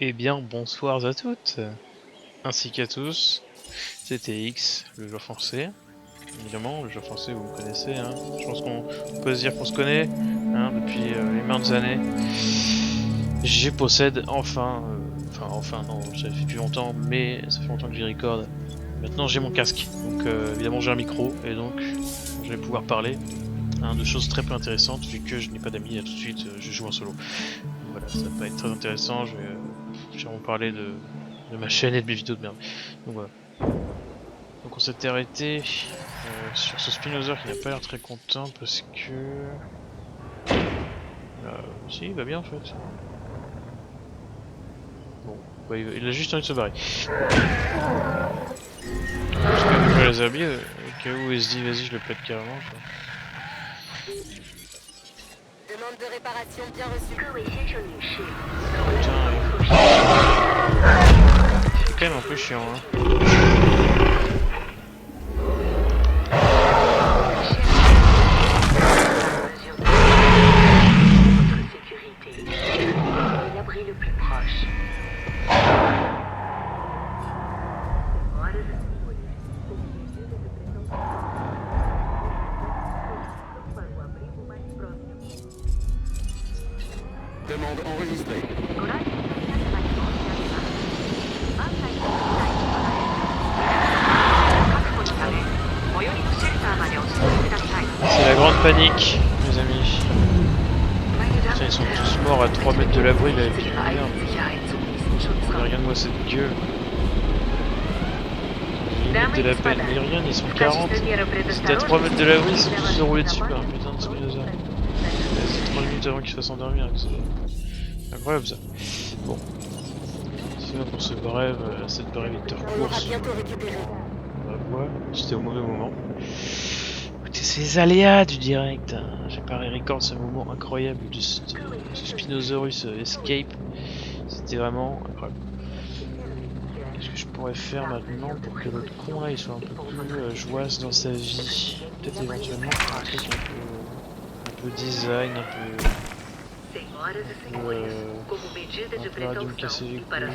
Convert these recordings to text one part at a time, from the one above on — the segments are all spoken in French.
Eh bien, bonsoir à toutes, ainsi qu'à tous. C'était X, le joueur français. Évidemment, le joueur français, vous me connaissez. Hein. Je pense qu'on peut se dire qu'on se connaît depuis les maintes années. Je possède enfin non, ça fait plus longtemps, mais ça fait longtemps que j'y recorde. Maintenant, j'ai mon casque, donc évidemment j'ai un micro, et donc je vais pouvoir parler de choses très peu intéressantes, vu que je n'ai pas d'amis. Tout de suite, je joue en solo. Voilà, ça va pas être très intéressant. Je vais vraiment parler de ma chaîne et de mes vidéos de merde. Donc voilà. Donc on s'était arrêté sur ce Spinosaur qui n'a pas l'air très content parce que... si, il va bien en fait. Bon, bah, il a juste envie de se barrer. Parce que je les habille, au cas où il se dit vas-y je le pète carrément quoi. Demande de réparation bien reçue. Putain, c'est quand même un peu chiant hein. L'abri le plus proche. Demande enregistrée. C'est la grande panique, mes amis. Tiens, ils sont tous morts à 3 mètres de l'abri là, et puis merde. Regarde-moi cette gueule. Limite de la peine, mais regarde, ils sont 40. C'était à 3 mètres de l'abri, ils sont tous se rouler dessus par un putain de Spinosaur. C'est 3 minutes avant qu'il se fasse endormir. C'est incroyable ça. Bon. C'est là pour ce brève, cette brève On l'aura course. bientôt récupéré. On va voir, c'était au mauvais moment. Écoutez, c'est les aléas du direct. J'ai pas record ce moment incroyable de ce Spinosaurus Escape. C'était vraiment incroyable. Qu'est-ce que je pourrais faire maintenant pour que l'autre con là il soit un peu plus joyeux dans sa vie? Peut-être éventuellement faire un truc un peu design, un peu là de me casser les couilles.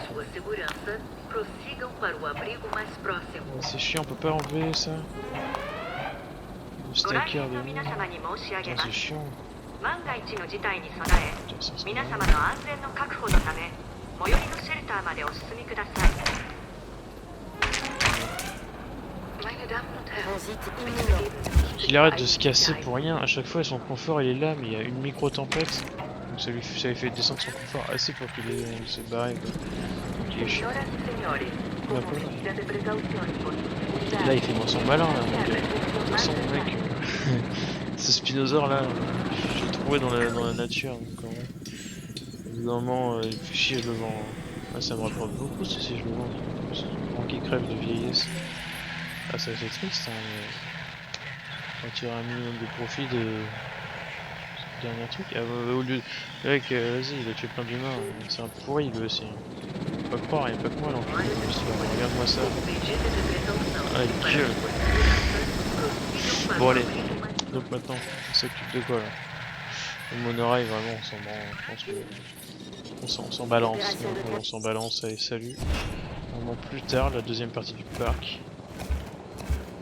C'est chiant, on peut pas enlever ça. Le stacker de nous. Putain, c'est chiant. Putain, ça se Transit imminent. qu'il arrête de se casser pour rien, à chaque fois son confort il est là, mais il y a une micro-tempête. Donc ça lui fait descendre son confort assez pour qu'il se barre. Donc il est chiant. Là il fait moins son malin là. Donc, de toute façon mec, ce Spinosaur là, je l'ai trouvé dans la nature. Donc évidemment il fait chier, je le vends. Ah, ça me rapporte beaucoup si je le vends. C'est grand qui crève de vieillesse. Ah ça c'est triste hein, mais... On tire un minimum de profit de ce dernier truc. Ah, au lieu. Le mec, vas-y, il a tué plein d'humains. C'est un pourri lui aussi. Faut pas croire, il n'y a pas que moi là. Regarde-moi ça. Ah, il gueule. Bon, allez. Donc maintenant, on s'occupe de quoi là? Le monorail, vraiment, on s'en branle. Je pense que. On s'en balance. On s'en balance, allez, salut. Vraiment plus tard, la deuxième partie du parc.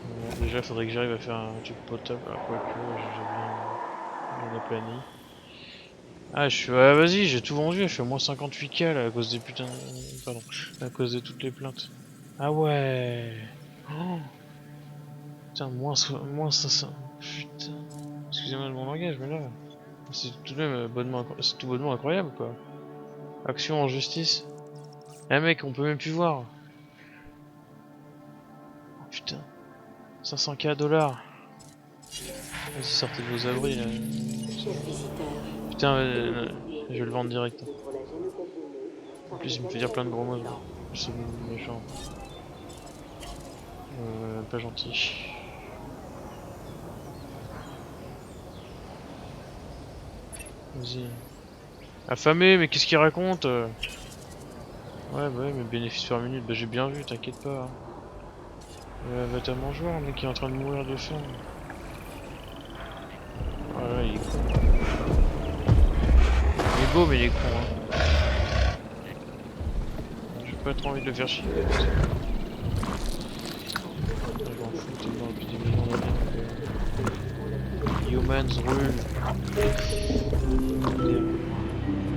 Bon, déjà, faudrait que j'arrive à faire un truc potable. Ah, quoique, j'ai bien aplani. Ah, je suis. Ah, vas-y, j'ai tout vendu, je suis à moins 58K là à cause des putains. Pardon, à cause de toutes les plaintes. Ah ouais. Oh. Putain, moins 500. Putain. Excusez-moi de mon langage, mais là. C'est tout de même c'est tout bonnement incroyable quoi. Action en justice. Eh mec, on peut même plus voir. Oh, putain. 500K dollars. Vas-y, sortez de vos abris là. Putain, je vais le vendre direct. En plus, il me fait dire plein de gros mots. C'est méchant. Pas gentil. Vas-y. Affamé, mais qu'est-ce qu'il raconte? Ouais, bah ouais, mais bénéfice par minute, bah j'ai bien vu, t'inquiète pas. Va t'à mangeoire, le mec qui est en train de mourir de faim. Voilà, il est con. Il est beau, mais il est con, hein. pas trop envie de le faire chier. Je m'en fous tellement depuis des millions d'années. Humans rule.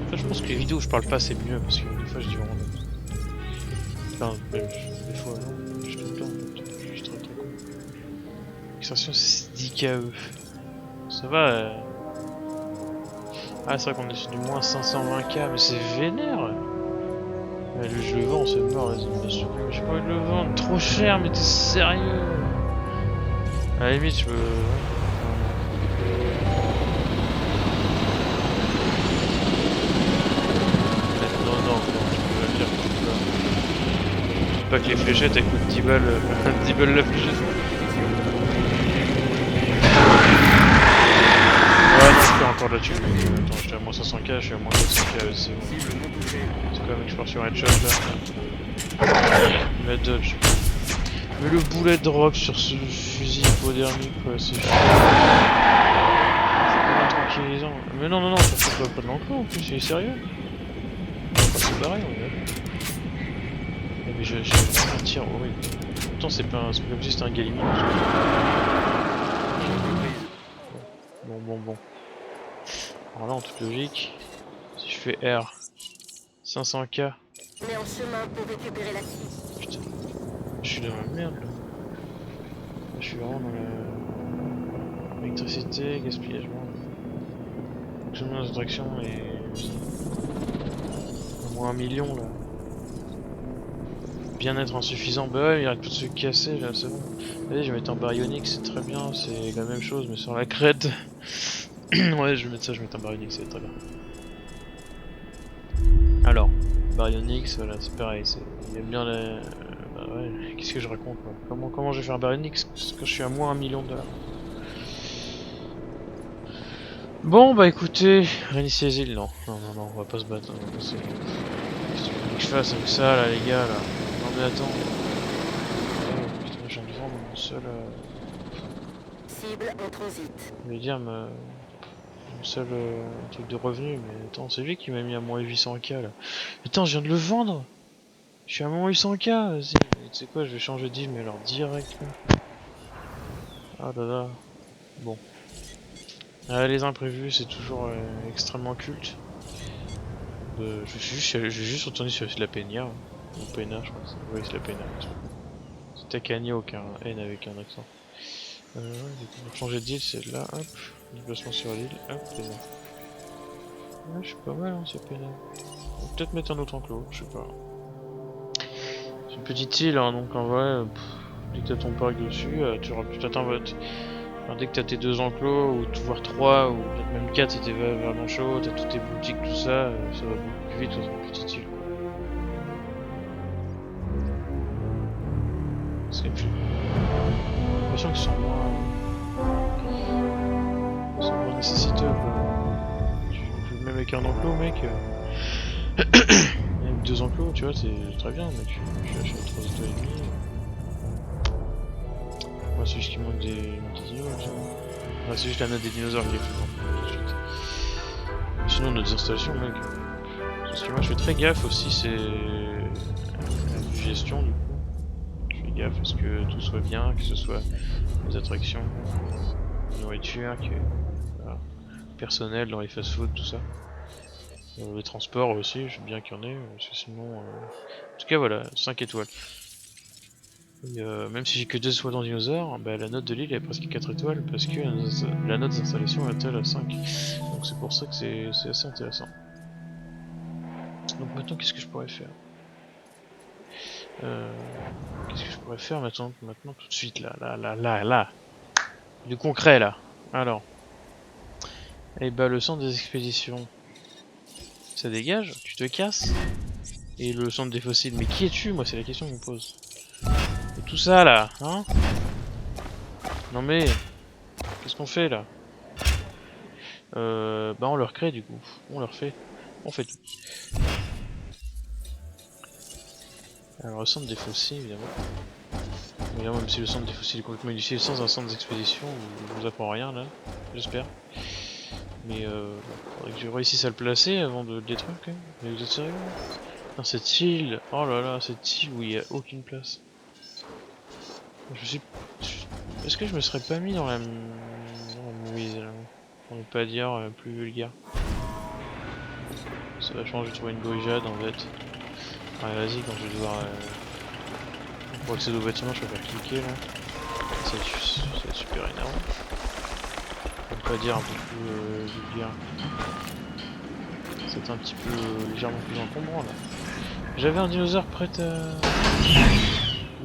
En fait, je pense que les vidéos où je parle pas c'est mieux parce que des fois je dis vraiment. Enfin, même, des fois non, je tout le temps. Je suis très con. Extraction c'est 10 KE. Ça va. Ah, c'est vrai qu'on est sur du moins 520K, mais c'est vénère! Je le vends, c'est mort, vas-y, j'ai pas envie de le vendre, trop cher, mais t'es sérieux? À la limite, je veux. Non, non, je peux le dire. Je dis pas que les fléchettes elles coûtent 10 balles, 10 balles la fléchette. Ouais, non, je suis encore là-dessus, mec. Attends, j'étais à moins 500K, je suis à moins 400K, vas-y, c'est bon. C'est quoi, mec, je pars sur headshot là. Mais dodge. Mais le boulet drop sur ce fusil hypodermique, quoi, c'est chiant. C'est pas tranquillisant. Mais non, non, non, ça fait pas de l'enclos en plus, il est sérieux. C'est pareil, on est. Mais j'ai vraiment un tir horrible. Pourtant, c'est pas comme si c'était un Gallimard. Bon. Alors là, en toute logique, si je fais R, 500K. On est en chemin pour récupérer la cible. Putain, je suis dans la merde là. Je suis vraiment dans la. Électricité, gaspillagement. Chemin d'attraction et. Au moins 1 million là. Bien-être insuffisant, bah ouais, il arrête plus de se casser là, c'est bon. Allez, je vais mettre un baryonique, c'est très bien, c'est la même chose mais sur la crête. Ouais, je vais mettre ça, je vais mettre un baryonique, c'est très bien. Alors, baryonique, voilà, c'est pareil, il aime bien la. Bah ouais, qu'est-ce que je raconte quoi. Comment je vais faire un baryonique quand je suis à moins 1 million de dollars. Bon bah écoutez, réinitier les îles, non, on va pas se battre, on va passer. Qu'est-ce que tu veux que je fasse avec ça là les gars là? Non mais attends. Oh, putain, j'ai envie de vendre mon seul. Cible en transit. Je vais dire mon seul truc de revenu, mais attends, c'est lui qui m'a mis à moins 800K là. Putain, je viens de le vendre! Je suis à moins 800K, vas-y, tu sais quoi, je vais changer d'île, mais alors direct. Ah là là. Bon. Les imprévus, c'est toujours extrêmement culte. Je vais juste retourner sur la Peña. Ou Pena, je crois que c'est. Oui, c'est la Peña. C'est Tacania aucun N avec un accent. Ouais, du coup, pour changer d'île, c'est là, hop. Déplacement sur l'île, hop, Pena. Ouais, je suis pas mal, hein, c'est Pena. On va peut-être mettre un autre enclos, je sais pas. C'est une petite île, hein, donc en vrai, dès que t'as ton parc dessus, tu t'attends votre. Enfin, dès que t'as tes 2 enclos, ou voire 3, ou peut-être même 4 si t'es vraiment chaud, t'as toutes tes boutiques, tout ça, ça va beaucoup plus vite dans une petite île. C'est j'ai l'impression qu'ils sont moins nécessiteux quoi. Même avec un enclos mec, avec 2 enclos tu vois c'est très bien mec, je suis à 3 et demi. Moi c'est juste qu'il manque des dinos. C'est juste la note des dinosaures qui est plus grande. Sinon notre installation mec. Parce que moi je fais très gaffe aussi c'est la gestion du coup. Je fais gaffe à ce que tout soit bien, que ce soit les attractions, la nourriture, que voilà, personnel dans les fast-food, tout ça. Les transports aussi, j'aime bien qu'il y en ait, parce que sinon. En tout cas voilà, 5 étoiles. Et, même si j'ai que 2 étoiles dans Dinosaure, bah, la note de l'île est presque 4 étoiles parce que la note d'installation est-elle à 5. Donc c'est pour ça que c'est assez intéressant. Donc maintenant qu'est-ce que je pourrais faire Qu'est-ce que je pourrais faire maintenant tout de suite là du concret là. Alors. Et bah le centre des expéditions. Ça dégage, tu te casses. Et le centre des fossiles, mais qui es-tu? Moi c'est la question qu'on me pose. Et tout ça là, hein? Non mais, qu'est-ce qu'on fait là? Bah on leur crée du coup, on leur fait, on fait tout. Alors le centre des fossiles évidemment. Évidemment même si le centre des fossiles est complètement inutile sans un centre d'expédition, je vous apprends rien là, j'espère. Mais faudrait que je réussisse à le placer avant de le détruire quand même. Mais vous êtes sérieux? Putain, cette île, oh là là, cette île où il y a aucune place. Je sais. Est-ce que je me serais pas mis dans la mouise là, pour ne pas dire plus vulgaire. Ça va changer de trouver une brigade en fait. Ouais, vas-y, quand je vais devoir. Pour accéder au bâtiment, je vais pas cliquer là. C'est super énervant. Pour ne pas dire un peu plus vulgaire. C'est un petit peu légèrement plus encombrant là. J'avais un dinosaure prêt à.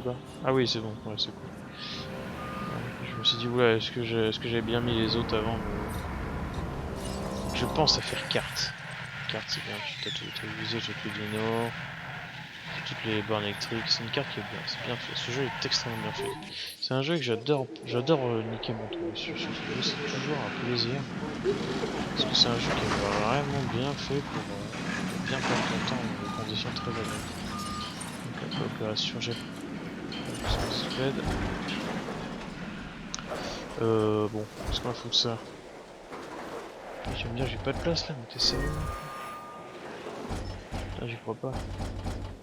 Oula. Ah oui, c'est bon, ouais, c'est cool. Ouais, je me suis dit, oula, est-ce que j'avais bien mis les autres avant Je pense à faire carte. Carte, c'est bien, tu as tout télévisé, j'ai tout le dino, toutes les bornes électriques. C'est une carte qui est bien, c'est bien fait. Ce jeu est extrêmement bien fait. C'est un jeu que j'adore niquer mon tour sur ce jeu, c'est toujours un plaisir. Parce que c'est un jeu qui est vraiment bien fait pour bien perdre ton temps dans des conditions très agréables. Donc la coopération, j'ai bon, qu'est-ce qu'on va foutre ça? Tu vas me dire j'ai pas de place là, mais t'es sérieux? Ah, j'y crois pas.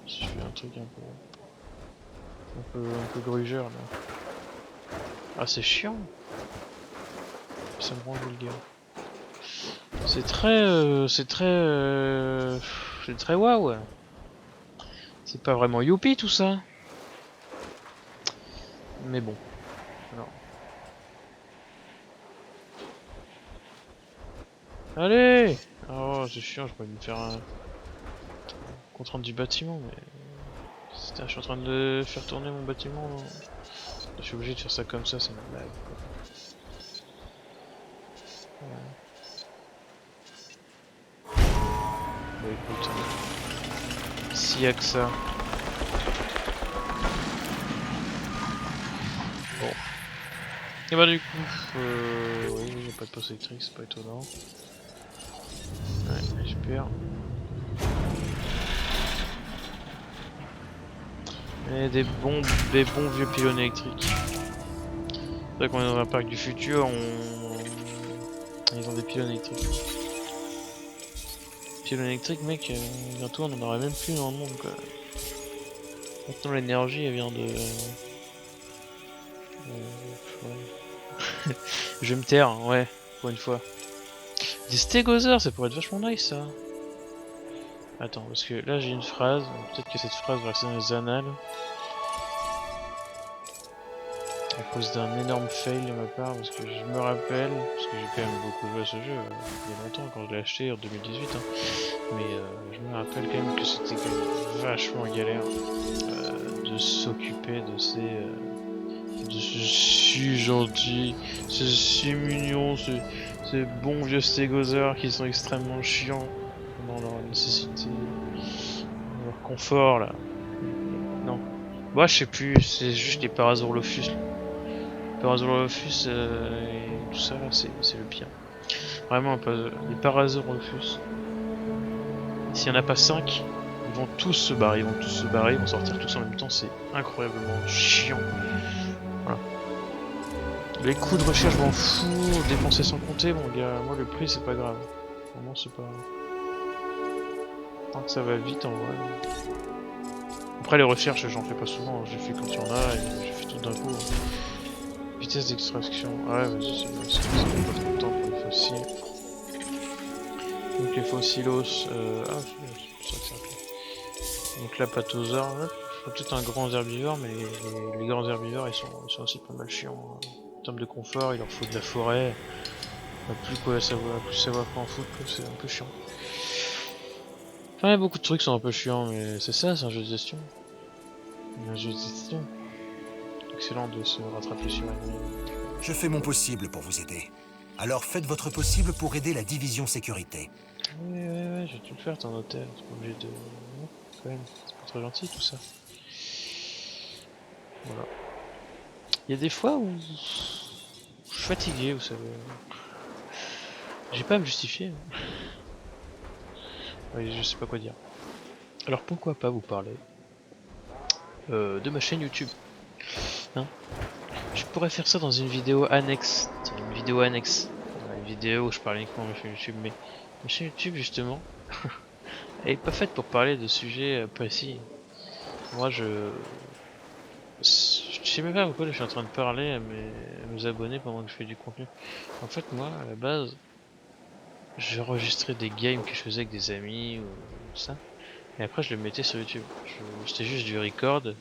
Si je fais un truc un peu grugeur là. Ah, c'est chiant. Ça me rend vulgaire. C'est très waouh. C'est pas vraiment youpi tout ça. Mais bon. Alors. Allez. Oh, c'est chiant, je pourrais me faire un compte rendu du bâtiment, mais je suis en train de faire tourner mon bâtiment. Je suis obligé de faire ça comme ça, c'est une blague. Ouais. Bah écoute, s'il y a que ça. Bon. Et bah du coup, oui, il n'y a pas de poste électrique, c'est pas étonnant. Ouais, super. Et des bons vieux pylônes électriques. C'est vrai qu'on est dans un parc du futur, ils ont des pylônes électriques. Pylônes électriques, mec, bientôt on en aurait même plus dans le monde quoi. Maintenant l'énergie elle vient de... ouais. Je vais me taire, hein, ouais, pour une fois. Des stégosaures, ça pourrait être vachement nice ça. Attends, parce que là j'ai une phrase, peut-être que cette phrase va rester dans les annales. À cause d'un énorme fail de ma part, parce que je me rappelle, parce que j'ai quand même beaucoup joué à ce jeu il y a longtemps quand je l'ai acheté en 2018, hein, mais je me rappelle quand même que c'était quand même vachement galère de s'occuper de de ce si gentil, ce si mignon, ces bons vieux stégosaures qui sont extrêmement chiants dans leur nécessité, dans leur confort là. Non. Moi je sais plus, c'est juste les Parasaurolophus. Parasaurolophus et tout ça là, c'est le pire. Vraiment, les Parasaurolophus. S'il n'y en a pas 5, ils vont tous se barrer, ils vont sortir tous en même temps, c'est incroyablement chiant. Voilà. Les coûts de recherche, je m'en fous, dépenser sans compter, mon gars, moi le prix c'est pas grave. Vraiment c'est pas... Tant que ça va vite en vrai. Après les recherches j'en fais pas souvent, je les fais quand il y en a et je fais tout d'un coup. Vitesse d'extraction, ouais vas-y c'est pas trop de temps pour les fossiles. Donc les fossilos, ah c'est ça que ça s'appelle. Donc l'apatosaure, peut-être un grand herbivore, mais les grands herbivores ils sont aussi pas mal chiants. En termes de confort, il leur faut de la forêt. Plus savoir quoi en foutre, c'est un peu chiant. Enfin, beaucoup de trucs sont un peu chiants, mais c'est ça, c'est un jeu de gestion. Un jeu de gestion. Excellent de se rattraper sur une... Je fais mon possible pour vous aider. Alors faites votre possible pour aider la division sécurité. Ouais, je vais tout le faire, t'es un hôtel, t'es pas obligé de... Non, quand même, c'est pas très gentil tout ça. Voilà. Il y a des fois où... je suis fatigué, vous savez. J'ai pas à me justifier. Oui, je sais pas quoi dire. Alors pourquoi pas vous parler de ma chaîne YouTube, hein. Je pourrais faire ça dans une vidéo annexe. Une vidéo où je parle uniquement de ma chaîne YouTube, mais ma chaîne YouTube justement, Elle est pas faite pour parler de sujets précis. Moi je sais même pas pourquoi je suis en train de parler à mes abonnés pendant que je fais du contenu. En fait moi à la base j'enregistrais des games que je faisais avec des amis ou ça. Et après je les mettais sur YouTube. C'était juste du record et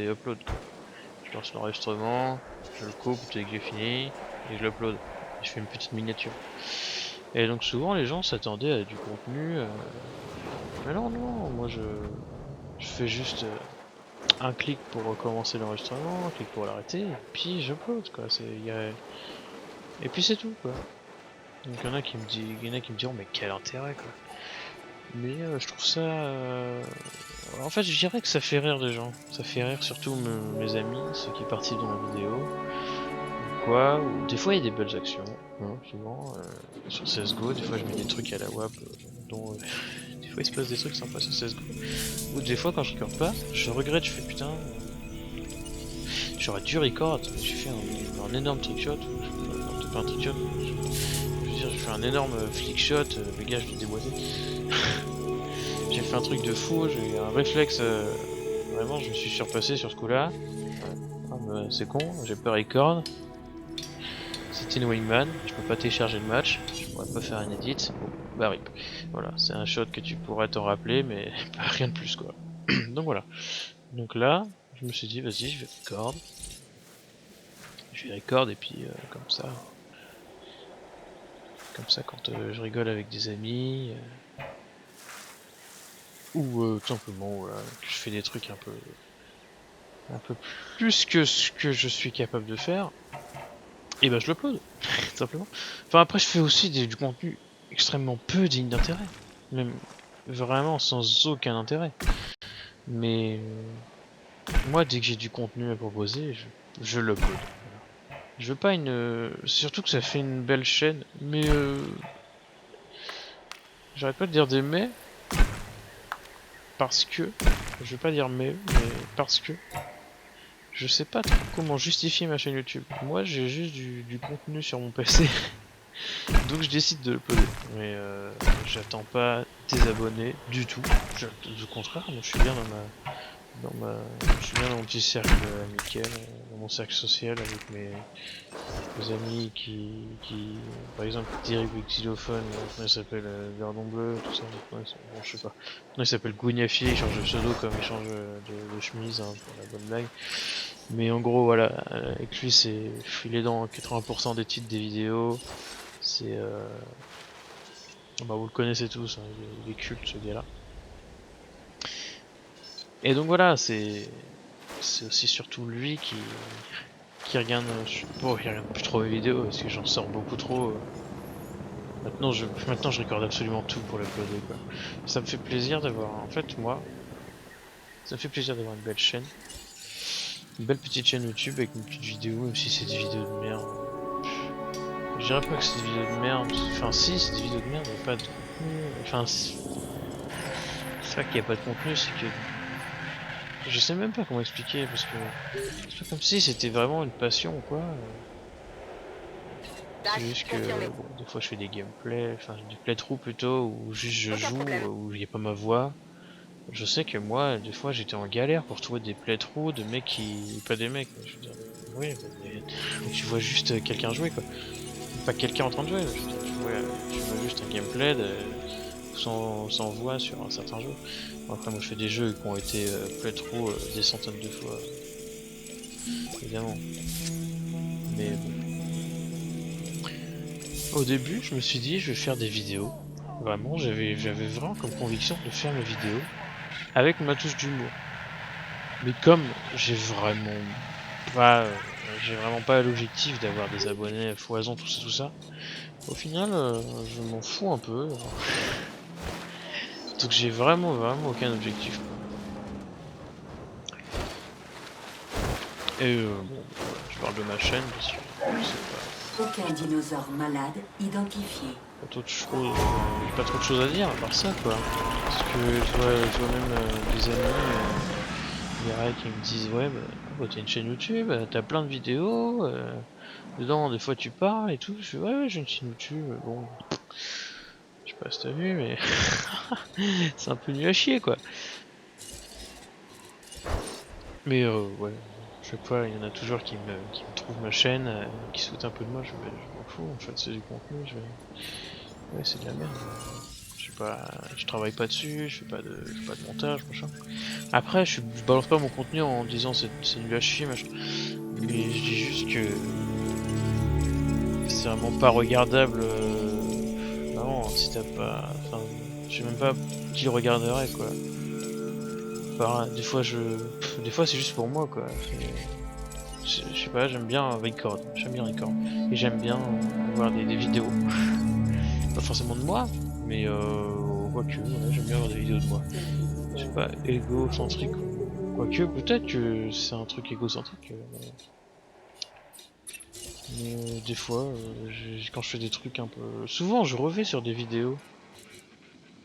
upload quoi. Je lance l'enregistrement, je le coupe dès que j'ai fini et je l'upload. Je fais une petite miniature. Et donc souvent les gens s'attendaient à du contenu. Mais non, non, moi je fais juste un clic pour recommencer l'enregistrement, un clic pour l'arrêter, et puis j'upload quoi. Et puis c'est tout quoi. Donc il y en a qui me diront mais quel intérêt quoi. Mais je trouve ça. En fait je dirais que ça fait rire des gens. Ça fait rire surtout mes amis, ceux qui participent dans la vidéo. Quoi, ou des fois il y a des belles actions, hein, souvent. Sur CSGO, des fois je mets des trucs à la WAP, dont des fois il se passe des trucs sympas sur CSGO. Ou des fois quand je record pas, je regrette, je fais putain, j'aurais dû record, j'ai fait un énorme trickshot, non peut-être pas un trickshot, je veux dire j'ai fait un énorme flickshot, les gars je l'ai déboîté. J'ai fait un truc de fou, j'ai eu un réflexe, vraiment je me suis surpassé sur ce coup là. Ah, bah, c'est con, j'ai pas record. C'était une wingman, je peux pas télécharger le match, je pourrais pas faire un edit, bon, bah rip. Voilà, c'est un shot que tu pourrais t'en rappeler, mais rien de plus quoi. Donc voilà. Donc là, je me suis dit, vas-y, je vais record. Je vais record et puis comme ça quand je rigole avec des amis, ou tout simplement voilà, que je fais des trucs un peu plus que ce que je suis capable de faire, et bah je l'upload, tout simplement. Enfin après je fais aussi du contenu extrêmement peu digne d'intérêt, même vraiment sans aucun intérêt. Mais moi dès que j'ai du contenu à proposer, je l'upload. Voilà. Je veux pas une... Surtout que ça fait une belle chaîne, mais j'arrête pas de dire des mais, parce que... Je veux pas dire mais parce que... Je sais pas trop comment justifier ma chaîne YouTube. Moi j'ai juste du contenu sur mon PC. Donc je décide de l'uploader. Mais j'attends pas des abonnés du tout. Au contraire, moi je suis bien je suis bien dans mon petit cercle amical, dans mon cercle social avec mes amis par exemple, Direct avec Xylophone, comment il s'appelle, Gardon Bleu, tout ça, bon, je sais pas. Non, il s'appelle Gougnafier, il change de pseudo comme il change de chemise, hein, pour la bonne blague. Mais en gros, voilà, avec lui, il est dans 80% des titres des vidéos. C'est bah vous le connaissez tous, hein, il est culte ce gars-là. Et donc voilà, c'est aussi surtout lui qui regarde, bon, il regarde plus trop mes vidéos parce que j'en sors beaucoup trop. Maintenant je recorde absolument tout pour l'uploader quoi. Ça me fait plaisir d'avoir, en fait moi, ça me fait plaisir d'avoir une belle chaîne, une belle petite chaîne YouTube avec une petite vidéo, même si c'est des vidéos de merde. Je dirais pas que c'est des vidéos de merde, enfin si c'est des vidéos de merde, mais pas de contenu, enfin c'est ça qu'il n'y a pas de contenu, c'est que je sais même pas comment expliquer parce que c'est pas comme si c'était vraiment une passion ou quoi. C'est juste que bon, des fois je fais des gameplays, enfin des playthroughs plutôt, où juste je joue, où il n'y a pas ma voix. Je sais que moi, des fois j'étais en galère pour trouver des playthroughs de mecs qui... pas des mecs, je veux dire, oui, où tu vois juste quelqu'un jouer quoi. Pas quelqu'un en train de jouer, je veux dire, tu vois juste un gameplay sans voix sur un certain jeu. Bon, après moi je fais des jeux qui ont été playthrough des centaines de fois, évidemment. Mais bon. Au début, je me suis dit, je vais faire des vidéos. Vraiment, j'avais vraiment comme conviction de faire mes vidéos avec ma touche d'humour. Mais comme j'ai vraiment pas l'objectif d'avoir des abonnés à foison, tout ça. Au final, je m'en fous un peu. Donc j'ai vraiment aucun objectif. Et bon, je parle de ma chaîne parce que je sais pas. Aucun dinosaure malade identifié. Pas trop de choses à dire à part ça quoi. Parce que je vois même des amis, qui me disent ouais bah t'as une chaîne YouTube, t'as plein de vidéos, dedans des fois tu parles et tout. Je fais ouais j'ai une chaîne YouTube, bon. Je pas si t'as vu, mais c'est un peu nul à chier quoi. Mais ouais, chaque fois il y en a toujours qui me trouvent ma chaîne, qui se foutent un peu de moi, je m'en fous, en fait c'est du contenu, ouais c'est de la merde. Je travaille pas dessus, je fais pas de montage, machin. Après je balance pas mon contenu en disant c'est nul à chier, machin. Mais je dis juste que c'est vraiment pas regardable. Non, si t'as pas. Enfin, je sais même pas qui le regarderait quoi. Enfin, des fois c'est juste pour moi quoi. Je sais pas, j'aime bien record. Et j'aime bien voir des vidéos. Pas forcément de moi, mais quoique, ouais, j'aime bien voir des vidéos de moi. Je sais pas, égocentrique. Quoique, peut-être que c'est un truc égocentrique. Mais des fois, quand je fais des trucs un peu... Souvent, je refais sur des vidéos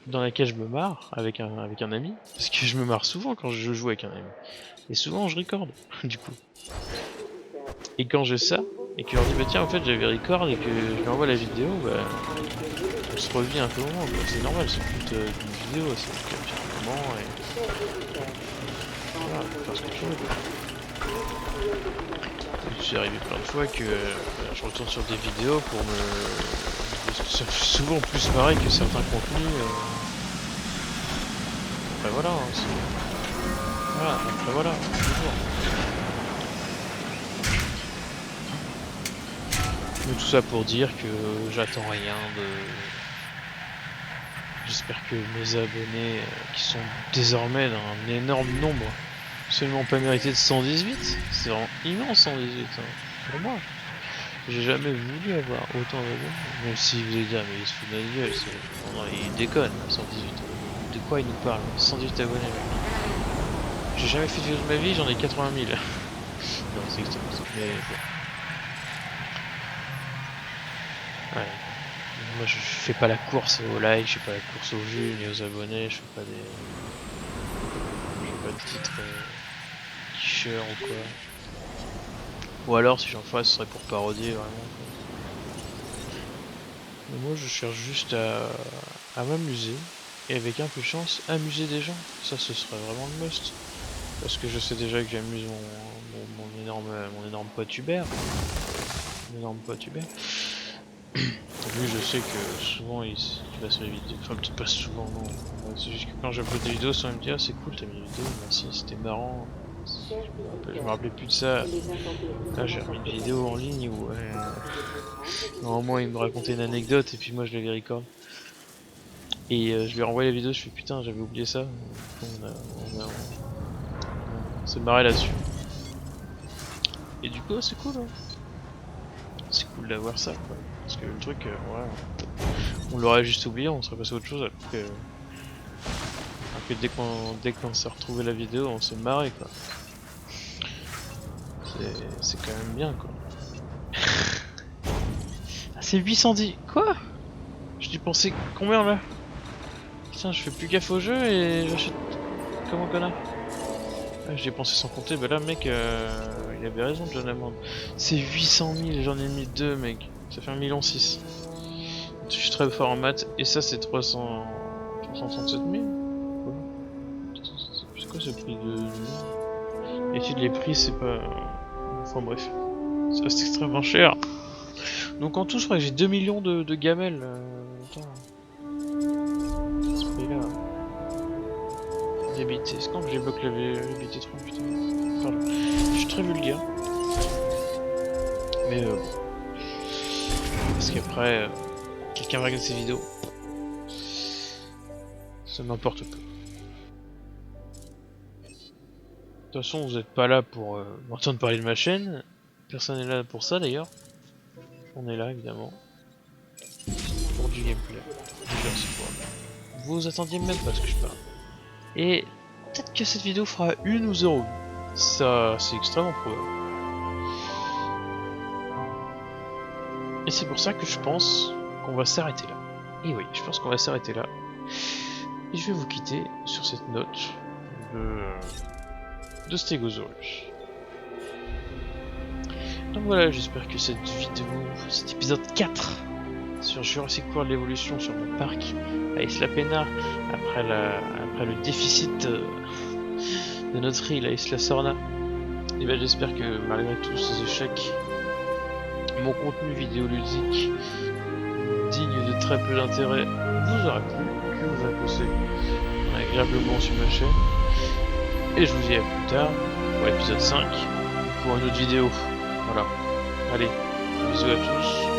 dans lesquelles je me marre avec un ami. Parce que je me marre souvent quand je joue avec un ami. Et souvent, je record, du coup. Et quand j'ai ça, et que je leur dis, bah tiens, en fait, j'avais record et que je lui envoie la vidéo, bah... On se revient un peu au moment, c'est normal, c'est toute une vidéo, c'est une capture de moment et... Voilà, on peut faire ce que tu veux. J'ai arrivé plein de fois que je retourne sur des vidéos pour me... Ça fait souvent plus marrer que certains contenus. Après voilà, voilà, après voilà, toujours. Mais tout ça pour dire que j'attends rien de... J'espère que mes abonnés, qui sont désormais d'un énorme nombre, absolument pas mérité de 118, c'est vraiment immense 118, hein, pour moi. J'ai jamais voulu avoir autant d'abonnés, même si vous allez dire, mais il se fout de la gueule, non, il déconne, 118. De quoi il nous parle? 118 abonnés, mec. J'ai jamais fait de vidéo de ma vie, j'en ai 80 000. Non, c'est extrême, mais bon. Ouais. Moi je fais pas la course au like, je fais pas la course aux vues ni aux abonnés, je fais pas de titres t-shirt ou quoi. Ou alors si j'en ferais ce serait pour parodier vraiment quoi. Mais moi je cherche juste à m'amuser et avec un peu de chance amuser des gens. Ça ce serait vraiment le must. Parce que je sais déjà que j'amuse mon énorme pote Hubert. Mon énorme pote Hubert. Lui je sais que souvent il va sur les vidéos, enfin peut-être pas souvent non, c'est juste que quand j'upload des vidéos souvent il me dit ah c'est cool t'as mis une vidéo, merci c'était marrant, je me rappelais plus de ça. Là j'ai remis une vidéo en ligne où normalement il me racontait une anecdote et puis moi je l'avais record. Et je lui ai renvoyé la vidéo, je fais putain j'avais oublié ça, on s'est marré là-dessus. Et du coup c'est cool hein. C'est cool d'avoir ça quoi. Parce que le truc, voilà, on l'aurait juste oublié, on serait passé à autre chose alors que dès qu'on s'est retrouvé la vidéo, on s'est marré quoi. C'est quand même bien quoi. Ah, c'est 810, quoi? Je dépensé combien là? Putain, je fais plus gaffe au jeu et j'achète comme un connard. Ah, j'ai dépensé sans compter, bah là mec, il avait raison John Hammond. C'est 800 000, j'en ai mis 2 mec. Ça fait 1,6 million. Je suis très fort en maths et ça c'est 337 000. C'est quoi ce prix de... Étude les prix c'est pas... Enfin bref. Ça reste extrêmement cher. Donc en tout je crois que j'ai 2 millions de gamelles. Attends. Ce prix là. Débité. C'est quand que j'évoque la BT3 putain. Pardon. Je suis très vulgaire. Mais parce qu'après, quelqu'un va regarder ces vidéos. Ça m'importe peu. De toute façon, vous n'êtes pas là pour m'entendre parler de ma chaîne. Personne n'est là pour ça d'ailleurs. On est là évidemment. Pour du gameplay. Vous attendiez même pas ce que je parle. Et peut-être que cette vidéo fera 1 ou 0 vues. Ça, c'est extrêmement probable. Et c'est pour ça que je pense qu'on va s'arrêter là. Et oui, je pense qu'on va s'arrêter là. Et je vais vous quitter sur cette note de Stegosaurus. Donc voilà, j'espère que cette vidéo, cet épisode 4 sur Jurassic World l'évolution sur le parc à Isla Pena après le déficit de notre île à Isla Sorna. Et ben j'espère que malgré tous ces échecs, mon contenu vidéoludique digne de très peu d'intérêt vous aura plu, que vous a posé agréablement sur ma chaîne. Et je vous dis à plus tard pour l'épisode 5 pour une autre vidéo. Voilà. Allez, bisous à tous.